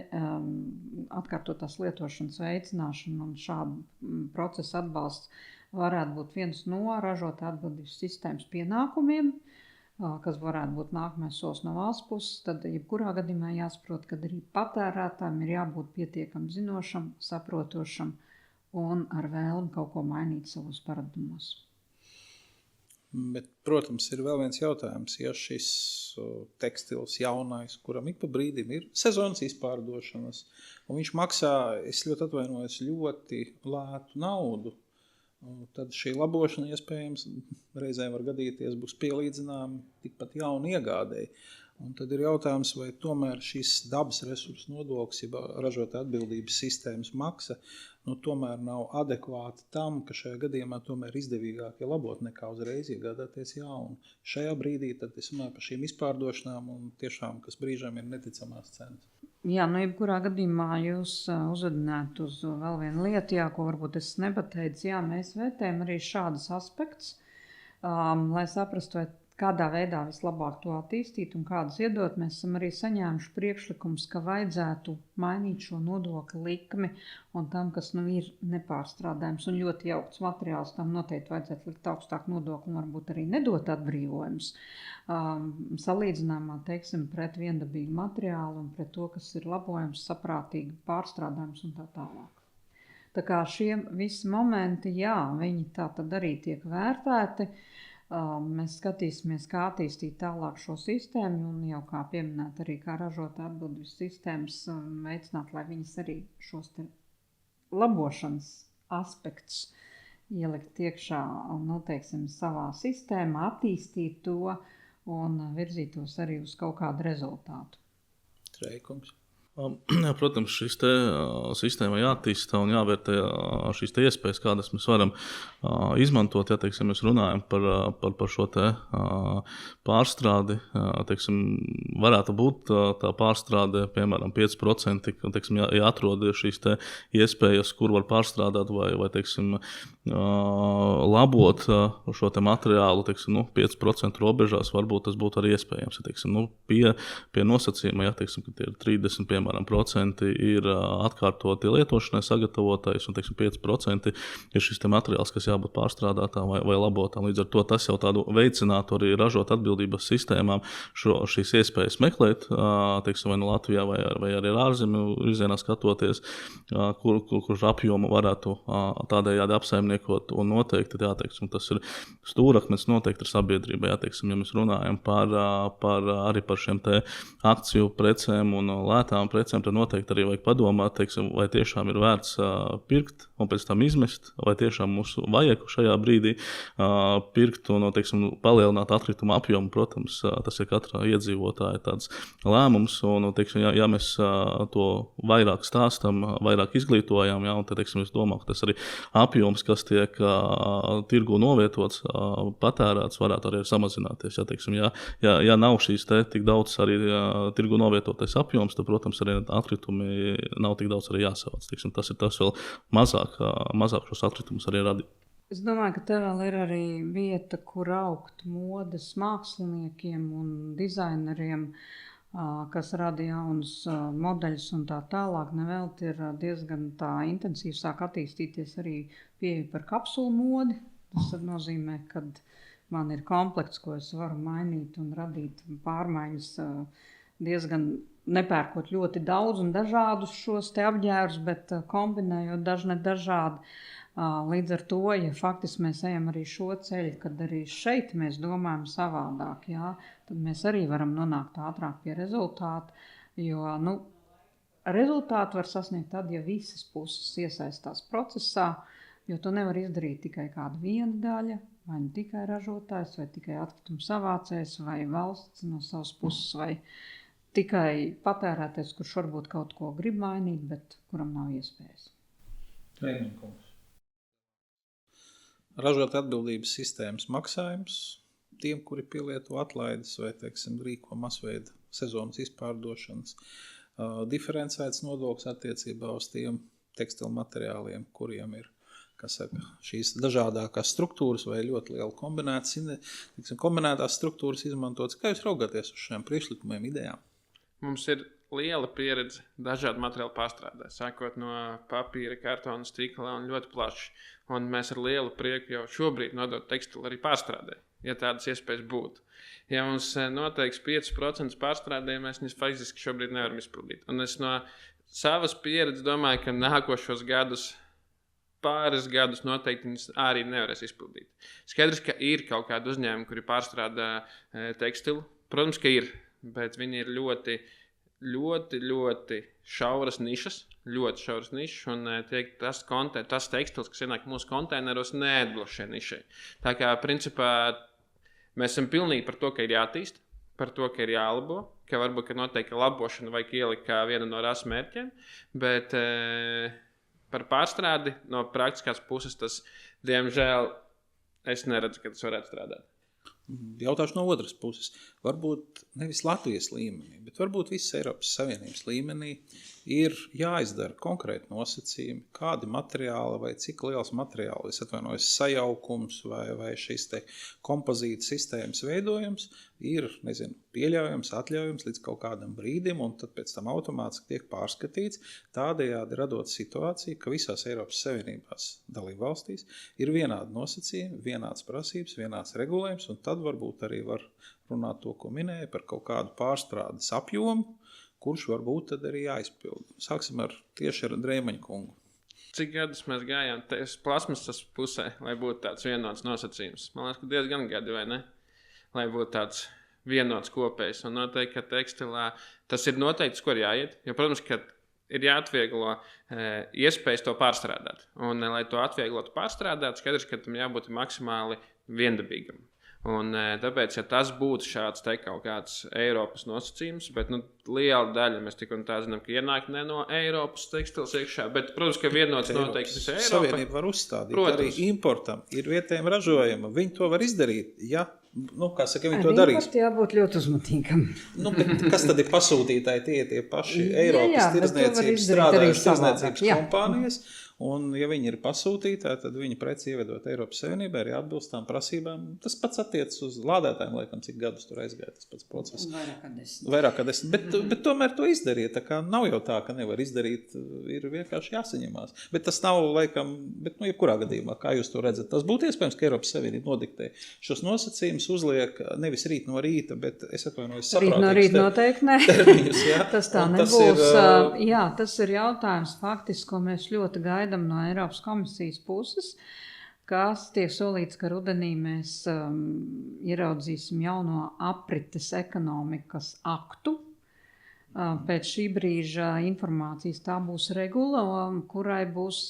atkārtotās lietošanas veicināšana un šāda procesa atbalsts varētu būt viens no ražotāja atbildības sistēmas pienākumiem, kas varētu būt nākamais solis no valsts puses, tad jebkurā gadījumā jāsaprot, ka arī patērētājiem ir jābūt pietiekam zinošam, saprotošam un ar vēlmi kaut ko mainīt savos paradumos. Bet, protams, ir vēl viens jautājums. Ja šis tekstils jaunais, kuram ik pa brīdim ir sezonas izpārdošanas, un viņš maksā, es ļoti atvainojos, ļoti lētu naudu, tad šī labošana iespējams reizēm var gadīties, būs pielīdzināma tikpat jaunu iegādēji. Un tad ir jautājums, vai tomēr šis dabas resursu nodoklis, ja ražotāja atbildības sistēmas maksa, tomēr nav adekvāti tam, ka šajā gadījumā tomēr izdevīgāk ir labot nekā uzreiz iegādāties jaunu. Šajā brīdī tad es runāju par šīm izpārdošanām un tiešām, kas brīžām ir neticamās cenas. Jā, jebkurā gadījumā jūs uzvedināt uz vēl vienu lietu, ko varbūt es nepateicu. Jā, mēs vērtējam arī šādas aspektus, lai saprastu, vai kādā veidā vislabāk to attīstīt un kādus iedot. Mēs esam arī saņēmuši priekšlikums, ka vajadzētu mainīt šo nodokļu likmi un tam, kas ir nepārstrādājums un ļoti jaukts materiāls, tam noteikti vajadzētu likt augstāk nodokli un varbūt arī nedot atbrīvojums. Salīdzinājumā, teiksim, pret viendabīgu materiālu un pret to, kas ir labojams, saprātīgi pārstrādājums un tā tālāk. Tā kā šie visi momenti, jā, viņi tā tad arī tiek vērtēti. Mēs skatīsimies, kā attīstīt tālāk šo sistēmu un jau kā pieminēt arī, kā ražotāja atbildības sistēmas veicināt, lai viņas arī šos te labošanas aspektus ielikt iekšā un, teiksim, savā sistēmā, attīstīt to un virzītos arī uz kaut kādu rezultātu. Treikums. Protams, šīs sistēma jāattīsta un jāvērtē šīs iespējas, kādas mēs varam izmantot. Ja, teiksim, mēs runājam par šo pārstrādi. Teiksim, varētu būt tā pārstrāde, piemēram, 5%. Teiksim, jāatrod šīs iespējas, kur var pārstrādāt vai teiksim, labot šo materiālu, teiksim, 5% robežās. Varbūt tas būtu arī iespējams. Ja, teiksim, pie nosacījuma, ja, teiksim, ka tie ir 30%. Piemēram, procenti ir atkārtoti lietošanai sagatavotais, un 5% ir šis materiāls, kas jābūt pārstrādātām vai labotām. Līdz ar to tas jau tādu veicinātu arī ražot atbildības sistēmām šīs iespējas meklēt, teiksim, vai no Latvijā vai arī ārzemju virzienā skatoties, kur apjomu varētu tādējādi apsaimniekot un noteikti, jā, teiksim, tas ir stūrakmens noteikti ir sabiedrība, jā, teiksim, ja mēs runājam arī par šiem te akciju precēm un lētām precēm, tad noteikti arī vajag padomāt, teiksim, vai tiešām ir vērts pirkt un pēc tam izmest, vai tiešām mums vajag šajā brīdī pirkt un, teiksim, palielināt atkritumu apjomu. Protams, tas ir katra iedzīvotāja tāds lēmums, un, teiksim, ja mēs to vairāk stāstam, vairāk izglītojam, ja, un tad, teiksim, es domāju, ka tas arī apjoms, kas tiek tirgu novietots, patērēts, varētu arī samazināties. Ja, teiksim, ja nav šīs tik daudz arī tirgu novietotais apjoms, tad, protams, arī atkritumi nav tik daudz arī jāsavāc. Tas ir tas vēl mazāk šos atkritumus arī radīt. Es domāju, ka te vēl ir arī vieta, kur augt modes māksliniekiem un dizaineriem, kas rada jaunus modeļus un tā tālāk. Nevelti ir diezgan tā intensīvi sāk attīstīties arī pieeja par kapsulu modi. Tas nozīmē, ka man ir komplekts, ko es varu mainīt un radīt pārmaiņas diezgan nepērkot ļoti daudz un dažādus šos te apģērbus, bet kombinējot dažādi. Līdz ar to, ja faktiski mēs ejam arī šo ceļu, kad arī šeit mēs domājam savādāk, jā, tad mēs arī varam nonākt ātrāk pie rezultātu, jo rezultātu var sasniegt tad, ja visas puses iesaistās procesā, jo to nevar izdarīt tikai kāda viena daļa, vai ne tikai ražotājs, vai tikai atkritumu savācējs, vai valsts no savas puses, vai tikai patērētājs, kurš varbūt kaut ko grib mainīt, bet kuram nav iespējas. Treininkums. Ražot atbildības sistēmas maksājums tiem, kuri pielieto atlaides vai, teiksim, rīko masveida sezonas izpārdošanas. Diferencēts nodoklis attiecībā uz tiem tekstilu materiāliem, kuriem ir, šīs dažādākās struktūras vai ļoti liela kombinētās struktūras izmantotas. Kā jūs raugāties uz šiem priekšlikumiem, idejām? Mums ir liela pieredze dažādu materiālu pārstrādē, sākot no papīra, kartona, stikla un ļoti plaši. Un mēs ar lielu prieku jau šobrīd nodot tekstilu arī pārstrādē, ja tādas iespējas būtu. Ja mums noteiks 5% pārstrādē, mēs viņus fiziski šobrīd nevaram izpildīt. Un es no savas pieredzes domāju, ka nākošos gadus pāris gadus noteikti viņas arī nevarēs izpildīt. Skaidrs, ka ir kaut kādi uzņēmumi, kuri pārstrādā tekstilu. Protams, ka ir, bet viņi ir ļoti, ļoti, ļoti šauras nišas. Ļoti šauras nišas, un tas tekstils, kas ienāk mūsu konteineros, neatbilst šai nišai. Tā kā, principā, mēs esam pilnīgi par to, ka ir jātīst, par to, ka ir jālabo, ka varbūt ka noteikti labošana vajag ielikt kā viena no rasu mērķiem, bet par pārstrādi no praktiskās puses tas, diemžēl, es neredzu, ka tas varētu strādāt. Jautāšu no otras puses. Varbūt nevis Latvijas līmenī, bet varbūt visas Eiropas Savienības līmenī ir jāizdara konkrēti nosacījumi, kādi materiāli vai cik liels materiāls, sajaukums vai šis te kompozīta sistēmas veidojums ir, pieļaujams, atļaujams līdz kaut kādam brīdim, un tad pēc tam automātiski tiek pārskatīts, tādējādi radot situāciju, ka visās Eiropas Savienībās dalībvalstīs ir vienādi nosacījumi, vienāds prasības, vienāds regulējums, un tad varbūt arī var runāt to, ko minēja, par kaut kādu pārstrādes apjomu, kurš varbūt tad arī jāizpild. Sāksim tieši ar Dreimaņa kungu. Cik gadus mēs gājām plasmasas pusē, lai būtu tāds vienots nosacījums? Man liekas, ka diezgan gadi, vai ne? Lai būtu tāds vienots kopējs. Un noteikti, ka tekstilā tas ir noteikti, kur jāiet. Jo, protams, ka ir jāatvieglo iespējas to pārstrādāt. Un, lai to atvieglotu pārstrādāt, skaidrs, ka tam jābūt maksimāli viendabīgam. Un tāpēc, ja tas būtu šāds kaut kāds Eiropas nosacījums, bet liela daļa mēs tik un tā zinām, ka ienāk ne no Eiropas tekstils iekšā, bet, protams, ka vienots noteikti visai Eiropai. Savienība var uzstādīt, arī importam ir vietējiem ražojuma. Viņi to var izdarīt, ja, viņi to darīs. Ar jābūt ļoti uzmatīgam. Bet kas tad ir pasūtītāji? Tie paši Eiropas tirdzniecības strādājuši tirdzniecības kompānijas. Un, ja viņi ir pasūtītāji, tad viņi preci ievedot Eiropas Savienībā arī atbilst tām prasībām. Tas pats attiecas uz lādētājiem, laikam, cik gadus tur aizgāja tas pats process. Vairāk kā 10. Bet tomēr to izdarīja. Tā kā nav jau tā, ka nevar izdarīt, ir vienkārši jāsaņemās. Bet tas nav, laikam, jebkurā gadījumā, kā jūs to redzat. Tas būtu iespējams, ka Eiropas Savienība nodiktē šos nosacījumus, uzliek nevis rīt no rīta, bet es atvainojos saprātīgs. Rīt no rīta noteikti ne. Termiņus, jā. Tas tā un nebūs. Jā, tas ir jautājums faktiski, ko mēs ļoti gaidām no Eiropas komisijas puses, kas tiek solīts, ka rudenī mēs ieraudzīsim jauno aprites ekonomikas aktu. Pēc šī brīža informācijas tā būs regula, kurai būs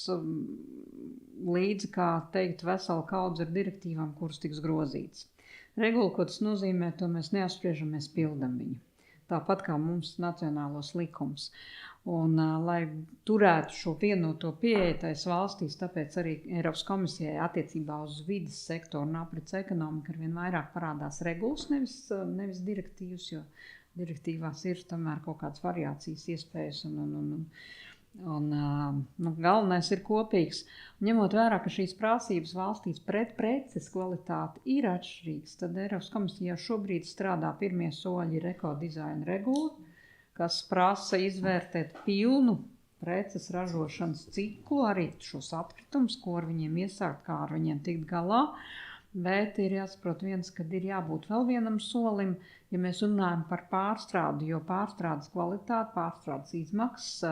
līdzi, kā teikt, vesela kaudze ar direktīvām, kuras tiks grozīts. Regula, ko tas nozīmē, to mēs neapspriežam, mēs pildam viņu. Tāpat kā mums nacionālos likums. Un, lai turētu šo vienoto pieeju tais valstīs, tāpēc arī Eiropas komisijai attiecībā uz vides sektoru un aprits ekonomiku arvien vairāk parādās regulas, nevis direktīvas, jo direktīvās ir tomēr kaut kādas variācijas iespējas un galvenais ir kopīgs. Ņemot vērā, ka šīs prasības valstīs pret preces kvalitāti ir atšķirīgas, tad Eiropas komisijā šobrīd strādā pirmie soļi ir ekodizaina regula, kas prasa izvērtēt pilnu preces ražošanas ciklu, arī šos atkritumus, ko ar viņiem iesākt, kā ar viņiem tikt galā. Bet ir jāsaprot viens, kad ir jābūt vēl vienam solim, ja mēs runājam par pārstrādi, jo pārstrādes kvalitāte, pārstrādes izmaksas,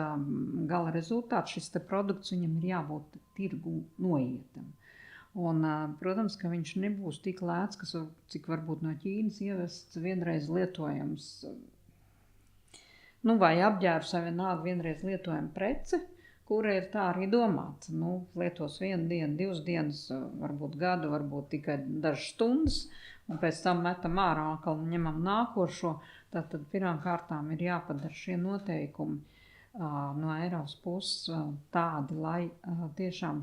gala rezultāts, šis te produkts viņam ir jābūt tirgu noietam. Un, protams, ka viņš nebūs tik lēts, cik varbūt no Ķīnas ievests vienreiz lietojams vai apģērbs vai vienalga vienreiz lietojama prece, kura ir tā arī domāta. Lietos 1 dienu, 2 dienas, varbūt gadu, varbūt tikai dažas stundas, un pēc tam metam ārā un ņemam nākošo. Tātad pirmām kārtām ir jāpadara šie noteikumi no Eiropas puses tādi, lai tiešām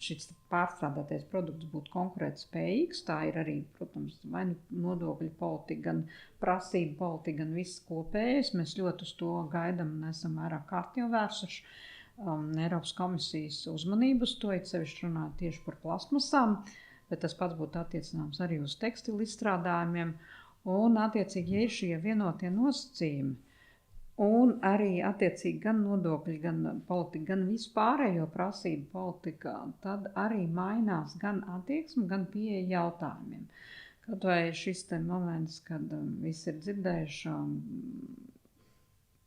šis pārstrādātais produkts būtu konkurētspējīgs. Tā ir arī, protams, vai nodokļu politika, gan prasība politika, gan viss kopējais. Mēs ļoti uz to gaidām un esam vairāk kārt jau vērsuši Eiropas komisijas uzmanību uz to, it sevišķi runāt tieši par plasmasām, bet tas pats būtu attiecināms arī uz tekstilu izstrādājumiem. Un attiecīgi, ja ir šie vienotie nosacījumi, un arī attiecīgi gan nodokļi, gan politika, gan vispārējo prasību politikā, tad arī mainās gan attieksme, gan pieeja jautājumiem. Kaut vai šis te moments, kad visi ir dzirdējuši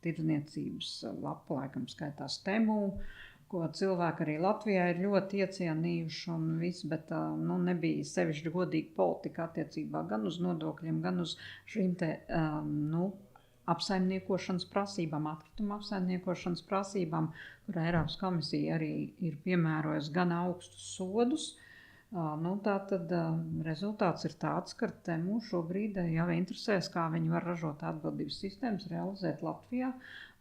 tirdzniecības lapa, laikam skaitās Temu, ko cilvēki arī Latvijā ir ļoti iecienījuši un viss, bet nebija sevišķi godīga politika attiecībā gan uz nodokļiem, gan uz šīm te, apsaimniekošanas prasībām, atkrituma apsaimniekošanas prasībām, kur Eiropas komisija arī ir piemērojusi gan augstus sodus. Tātad rezultāts ir tāds, ka te mūs šobrīd jau interesēs, kā viņi var ražot atbildības sistēmas, realizēt Latvijā,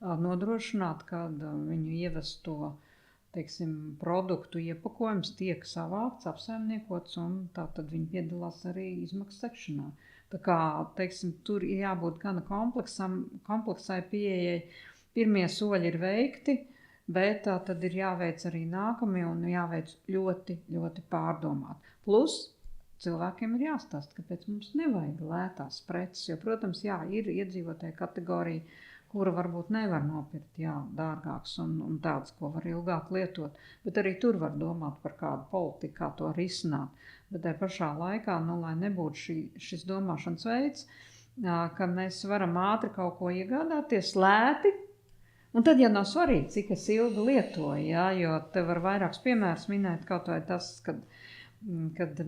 nodrošināt, kad viņu ievesto, produktu iepakojums tiek savākts, apsaimniekots, un tātad viņi piedalās arī izmaksu sekšanā. Tā kā, tur ir jābūt gana kompleksai pieejai. Pirmie soļi ir veikti, bet tā tad ir jāveic arī nākamie un jāveic ļoti, ļoti pārdomāt. Plus cilvēkiem ir jāstāsta, kāpēc mums nevajag lētās preces, jo, protams, ir iedzīvotāja kategorija, kura varbūt nevar nopirkt dārgāks un tādas, ko var ilgāk lietot, bet arī tur var domāt par kādu politiku, kā to risināt. Bet tajā pašā laikā, lai nebūtu šis domāšanas veids, ka mēs varam ātri kaut ko iegādāties lēti, un tad, ja nav svarīgi, cik es ilgi lietoju, jo te var vairākus piemērus minēt, kaut vai tas, kad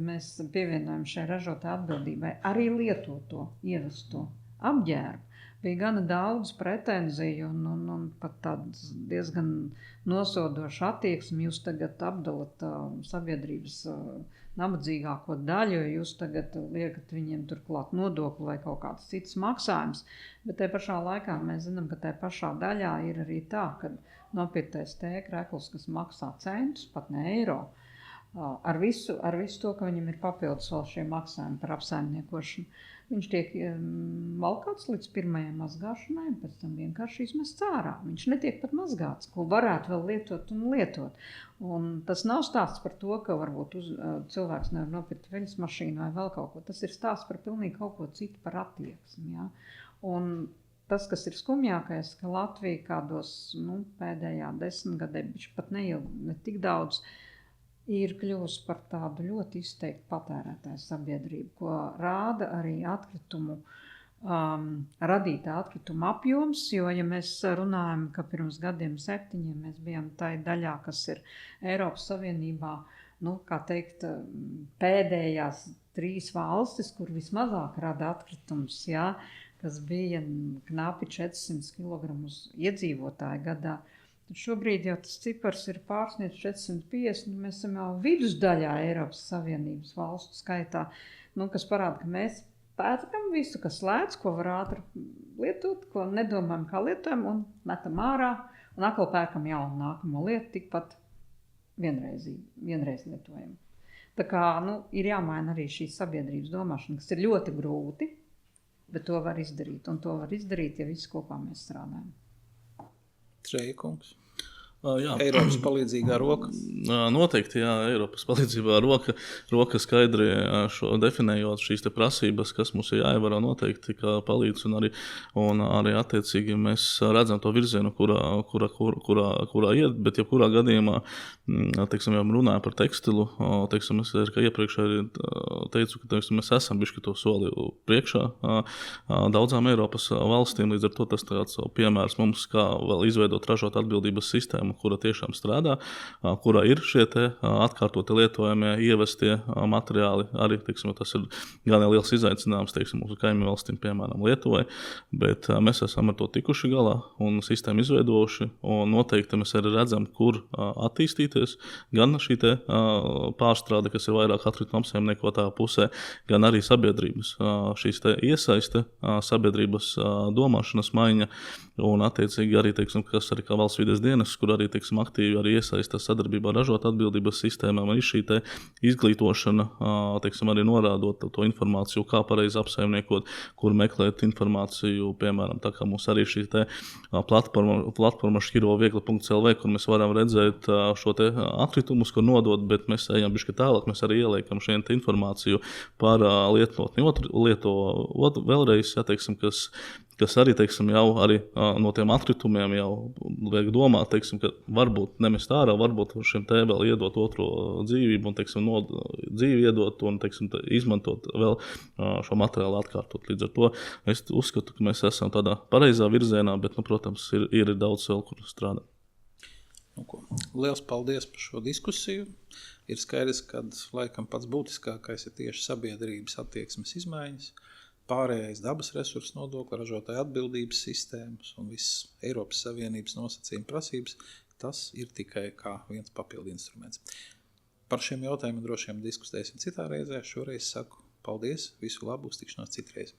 mēs pievienojam šai ražotāju atbildībai arī lietoto, ievesto apģērbu. Bija gana daudz pretenziju un pat tāds diezgan nosodošs attieksmi. Jūs tagad apdalat sabiedrības nabadzīgāko daļu, jo jūs tagad liekat viņiem turklāt nodokli vai kaut kāds cits maksājums. Bet te pašā laikā mēs zinām, ka te pašā daļā ir arī tā, ka nopirktais tēkrekls, kas maksā centus, pat ne eiro, ar visu to, ka viņam ir papildus vēl šie maksājumi par apsaimniekošanu. Viņš tiek valkāts līdz pirmajai mazgāšanai, un pēc tam vienkārši izmests ārā. Viņš netiek pat mazgāts, ko varētu vēl lietot un lietot. Un tas nav stāsts par to, ka varbūt cilvēks nevar nopirkt veļas mašīnu vai vēl kaut ko. Tas ir stāsts par pilnīgi kaut ko citu, par attieksmi. Ja? Un tas, kas ir skumjākais, ka Latvija kādos pēdējā 10 gadē, pat ne tik daudz, ir kļuvusi par tādu ļoti izteiktu patērētāju sabiedrību, ko rāda arī radītā atkrituma apjoms, jo, ja mēs runājam, ka pirms gadiem 7 mēs bijām tai daļā, kas ir Eiropas Savienībā, kā teikt, pēdējās 3 valstis, kur vismazāk rada atkritums, kas bija knapi 400 kg uz iedzīvotāju gadā. Šobrīd jau tas cipars ir pārsniedz 450, un mēs esam jau vidusdaļā Eiropas Savienības valstu skaitā, kas parāda, ka mēs pētam visu, kas lēts, ko var ātri lietot, ko nedomājam, kā lietojam, un metam ārā, un atkal pērkam jaunu nākamo lietu, tikpat vienreiz lietojam. Tā kā ir jāmaina arī šī sabiedrības domāšana, kas ir ļoti grūti, bet to var izdarīt, un to var izdarīt, ja visi kopā mēs strādājam. Trejkungs. Eiropas palīdzīgā roka. Noteikti, Eiropas palīdzīgā roka skaidri definējot šīs te prasības, kas mums ir jāievēro noteikti, kā palīdz, un arī attiecīgi mēs redzam to virzienu, kurā iet, bet jebkurā gadījumā, jau runāju par tekstilu, es iepriekš arī teicu, ka mēs esam bišķi to soli priekšā daudzām Eiropas valstīm, līdz ar to tas tāds piemērs mums, kā vēl izveidot ražot atbildības sistēmu, kura tiešām strādā, kurā ir šie atkārtoti lietojamie ievestie materiāli. Arī tas ir gan liels izaicinājums mūsu kaimiņu valstīm, piemēram, Lietuvai, bet mēs esam ar to tikuši galā un sistēmu izveidojuši, un noteikti mēs arī redzam, kur attīstīties, gan šī pārstrāde, kas ir vairāk atkrituma apsaimniekotāja pusē, gan arī sabiedrības šīs iesaiste, sabiedrības domāšanas maiņa, un attiecīgi arī, kas arī kā valsts vides dienas, kur arī, aktīvi arī iesaistās sadarbībā ražot atbildības sistēmām, ir šī izglītošana, arī norādot to informāciju, kā pareizi apsaimniekot, kur meklēt informāciju, piemēram, tā kā mums arī šī platforma škiro-viegli.lv, kur mēs varam redzēt šo atkritumus, kur nodot, bet mēs ejam bišķi tālāk, mēs arī ieliekam šiem informāciju par lietotni vēlreiz, kas arī, jau arī no tiem atkritumiem jau vajag domāt, ka varbūt nemest ārā, varbūt šim vēl iedot otro dzīvību un, dzīvi iedot un, izmantot vēl šo materiālu atkārtot. Līdz ar to es uzskatu, ka mēs esam tādā pareizā virzienā, bet, protams, ir daudz vēl, kur strādāt. Liels paldies par šo diskusiju. Ir skaidrs, ka laikam pats būtiskākais ir tieši sabiedrības attieksmes izmaiņas, pārējais dabas resursu nodokļa, ražotāja atbildības sistēmas un visas Eiropas Savienības nosacījuma prasības. Tas ir tikai kā viens papildu instruments. Par šiem jautājumiem droši vien diskutēsim citā reizē. Šoreiz saku paldies, visu labu, uz tikšanos citreiz.